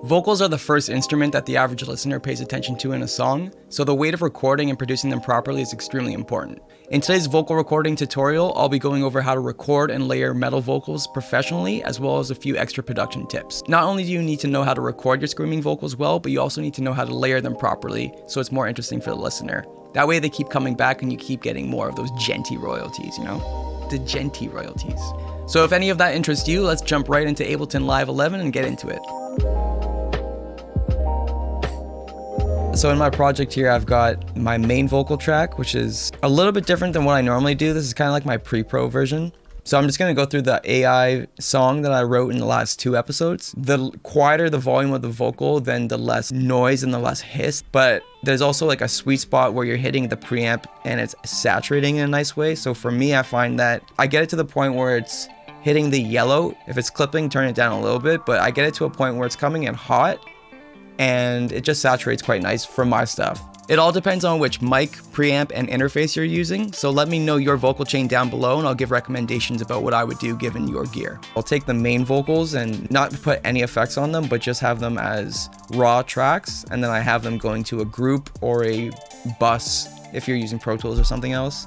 Vocals are the first instrument that the average listener pays attention to in a song, so the weight of recording and producing them properly is extremely important. In today's vocal recording tutorial, I'll be going over how to record and layer metal vocals professionally, as well as a few extra production tips. Not only do you need to know how to record your screaming vocals well, but you also need to know how to layer them properly, so it's more interesting for the listener. That way they keep coming back and you keep getting more of those djenty royalties, you know? The djenty royalties. So if any of that interests you, let's jump right into Ableton Live 11 and get into it. So in my project here, I've got my main vocal track, which is a little bit different than what I normally do. This is kind of like my pre-pro version. So I'm just going to go through the AI song that I wrote in the last 2 episodes. The quieter the volume of the vocal, then the less noise and the less hiss. But there's also like a sweet spot where you're hitting the preamp and it's saturating in a nice way. So for me, I find that I get it to the point where it's hitting the yellow. If it's clipping, turn it down a little bit, but I get it to a point where it's coming in hot and it just saturates quite nice for my stuff. It all depends on which mic, preamp, and interface you're using, so let me know your vocal chain down below and I'll give recommendations about what I would do given your gear. I'll take the main vocals and not put any effects on them, but just have them as raw tracks, and then I have them going to a group or a bus if you're using Pro Tools or something else,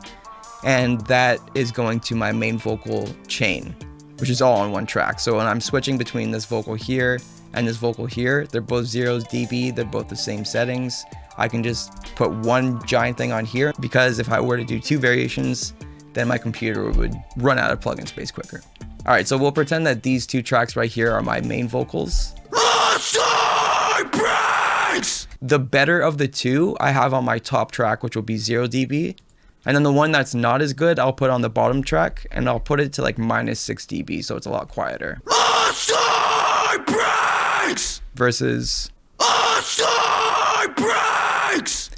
and that is going to my main vocal chain, which is all on one track. So when I'm switching between this vocal here and this vocal here, they're both 0 dB, they're both the same settings. I can just put one giant thing on here, because if I were to do 2 variations, then my computer would run out of plugin space quicker. All right, so we'll pretend that these 2 tracks right here are my main vocals. The better of the 2 I have on my top track, which will be 0 dB. And then the one that's not as good, I'll put on the bottom track, and I'll put it to like -6 dB, so it's a lot quieter. Versus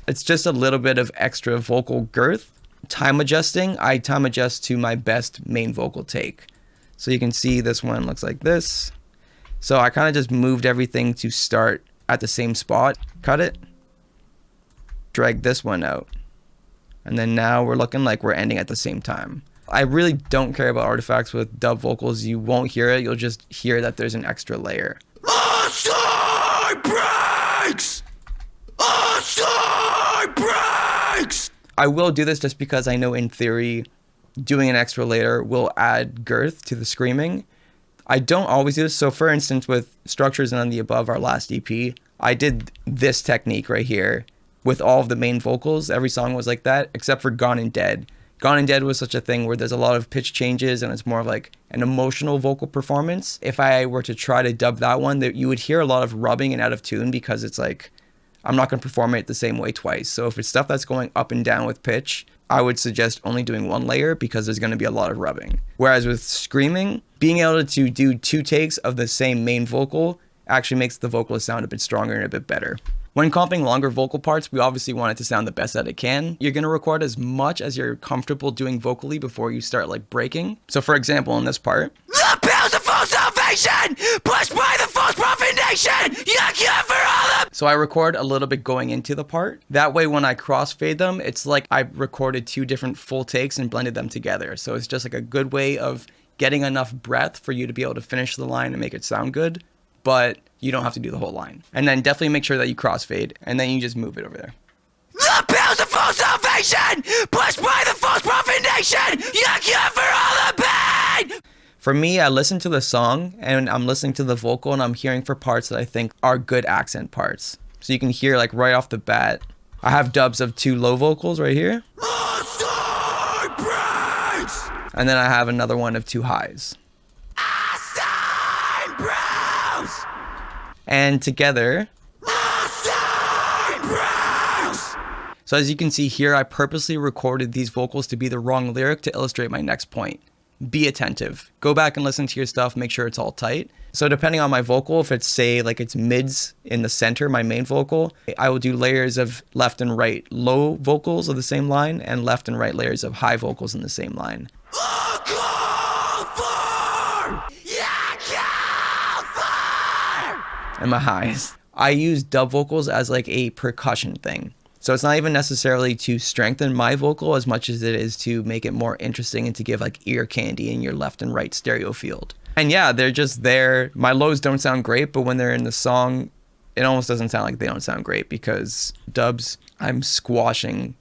it's just a little bit of extra vocal girth. Time adjusting, I time adjust to my best main vocal take. So you can see this one looks like this. So I kind of just moved everything to start at the same spot. Cut it. Drag this one out. And then now we're looking like we're ending at the same time. I really don't care about artifacts with dub vocals. You won't hear it. You'll just hear that there's an extra layer. I will do this just because I know in theory doing an extra layer will add girth to the screaming. I don't always do this. So for instance, with Structures and None of the Above, our last EP, I did this technique right here with all of the main vocals. Every song was like that, except for Gone and Dead. Gone and Dead was such a thing where there's a lot of pitch changes and it's more of like an emotional vocal performance. If I were to try to dub that one, you would hear a lot of rubbing and out of tune, because it's like, I'm not going to perform it the same way twice. So if it's stuff that's going up and down with pitch, I would suggest only doing 1 layer, because there's going to be a lot of rubbing. Whereas with screaming, being able to do 2 takes of the same main vocal actually makes the vocalist sound a bit stronger and a bit better. When comping longer vocal parts, we obviously want it to sound the best that it can. You're going to record as much as you're comfortable doing vocally before you start like breaking. So for example, in this part, the pills of false salvation, pushed by the false profanation, you're cure for all of. So I record a little bit going into the part. That way when I crossfade them, it's like I recorded 2 different full takes and blended them together. So it's just like a good way of getting enough breath for you to be able to finish the line and make it sound good, but you don't have to do the whole line. And then definitely make sure that you crossfade, and then you just move it over there. The pills of false salvation, pushed by the false profanation, you're cure for all the pain. For me, I listen to the song and I'm listening to the vocal and I'm hearing for parts that I think are good accent parts. So you can hear like right off the bat, I have dubs of 2 low vocals right here. And then I have another one of 2 highs. And together. So as you can see here, I purposely recorded these vocals to be the wrong lyric to illustrate my next point. Be attentive. Go back and listen to your stuff, make sure it's all tight. So depending on my vocal, if it's say like it's mids in the center, my main vocal, I will do layers of left and right low vocals of the same line and left and right layers of high vocals in the same line. And my highs. I use dub vocals as like a percussion thing. So it's not even necessarily to strengthen my vocal as much as it is to make it more interesting and to give like ear candy in your left and right stereo field. And yeah, they're just there. My lows don't sound great, but when they're in the song, it almost doesn't sound like they don't sound great, because dubs, I'm squashing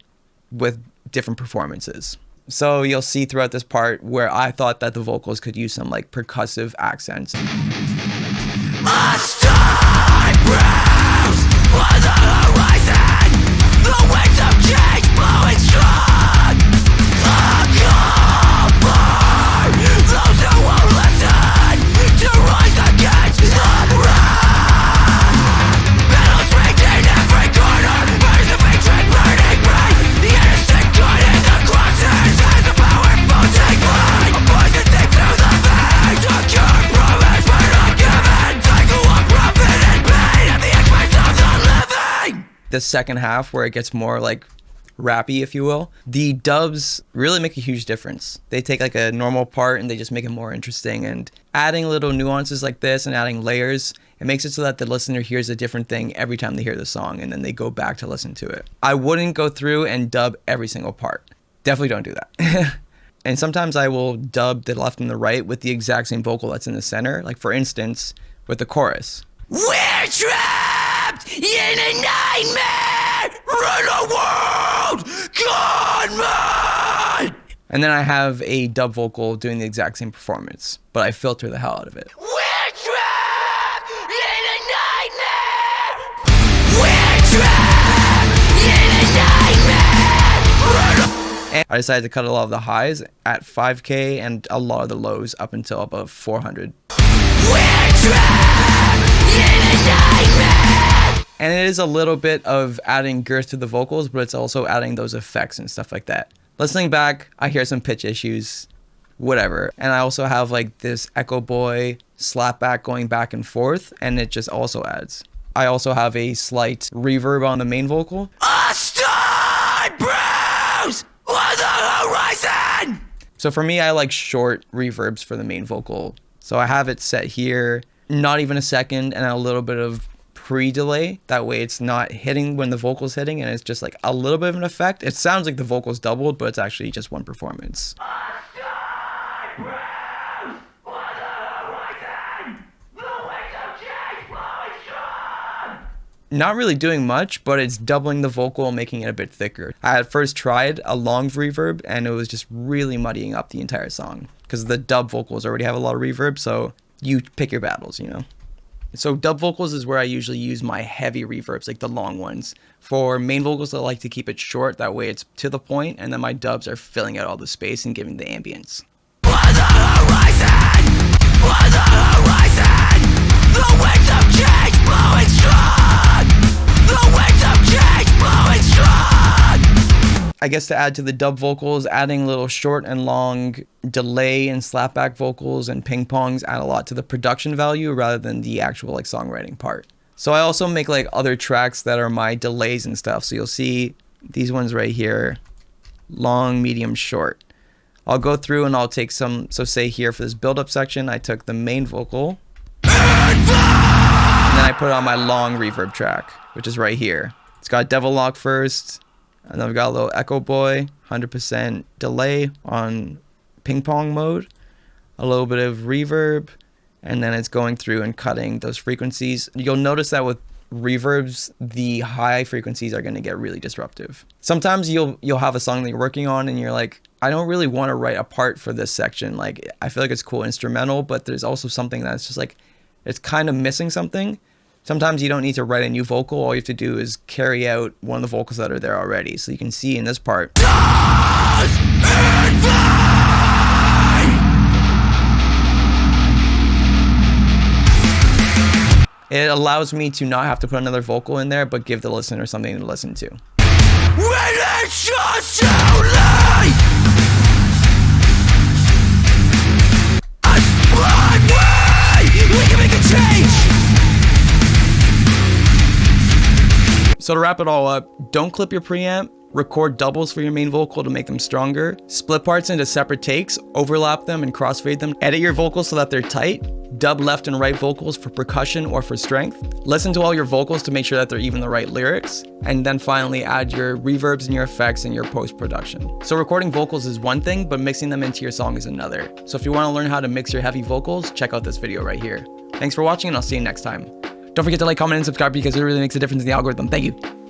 with different performances. So you'll see throughout this part where I thought that the vocals could use some like percussive accents. The second half, where it gets more like rappy, if you will, the dubs really make a huge difference. They take like a normal part and they just make it more interesting, and adding little nuances like this and adding layers, it makes it so that the listener hears a different thing every time they hear the song, and then they go back to listen to it. I wouldn't go through and dub every single part. Definitely don't do that. And sometimes I will dub the left and the right with the exact same vocal that's in the center. Like for instance, with the chorus. We're trapped in a nightmare, run a world, gone mad. And then I have a dub vocal doing the exact same performance, but I filter the hell out of it. We're trapped in a nightmare. We're trapped in a nightmare. And I decided to cut a lot of the highs at 5K and a lot of the lows up until above 400. We're trapped in a nightmare. And it is a little bit of adding girth to the vocals, but it's also adding those effects and stuff like that. Listening back, I hear some pitch issues, whatever. And I also have like this Echo Boy slapback going back and forth, and it just also adds. I also have a slight reverb on the main vocal. A stud bruise on the horizon! So for me, I like short reverbs for the main vocal. So I have it set here, not even a second, and a little bit of pre-delay. That way it's not hitting when the vocal's hitting, and it's just like a little bit of an effect. It sounds like the vocal's doubled, but it's actually just one performance. Not really doing much, but it's doubling the vocal and making it a bit thicker. I at first tried a long reverb, and it was just really muddying up the entire song, because the dub vocals already have a lot of reverb, so you pick your battles, you know? So dub vocals is where I usually use my heavy reverbs, like the long ones. For main vocals, I like to keep it short, that way it's to the point, and then my dubs are filling out all the space and giving the ambience. On the horizon! On the horizon! The winds of change blowing strong! The winds of change blowing strong! I guess to add to the dub vocals, adding little short and long delay and slapback vocals and ping pongs add a lot to the production value rather than the actual like songwriting part. So I also make like other tracks that are my delays and stuff. So you'll see these ones right here, long, medium, short. I'll go through and I'll take some, so say here for this build up section, I took the main vocal and then I put it on my long reverb track, which is right here. It's got Devil Lock first, and then we've got a little Echo Boy, 100% delay on ping pong mode, a little bit of reverb, and then it's going through and cutting those frequencies. You'll notice that with reverbs, the high frequencies are going to get really disruptive. Sometimes you'll have a song that you're working on and you're like, I don't really want to write a part for this section. Like, I feel like it's cool instrumental, but there's also something that's just like, it's kind of missing something. Sometimes you don't need to write a new vocal. All you have to do is carry out one of the vocals that are there already. So you can see in this part. It allows me to not have to put another vocal in there, but give the listener something to listen to. When it's just too late, a broad way, we can make a change. So to wrap it all up, don't clip your preamp. record doubles for your main vocal to make them stronger, split parts into separate takes, overlap them and crossfade them, edit your vocals so that they're tight, dub left and right vocals for percussion or for strength, listen to all your vocals to make sure that they're even the right lyrics, and then finally add your reverbs and your effects in your post-production. So recording vocals is one thing, but mixing them into your song is another. So if you want to learn how to mix your heavy vocals, check out this video right here. Thanks for watching, and I'll see you next time. Don't forget to like, comment, and subscribe because it really makes a difference in the algorithm. Thank you.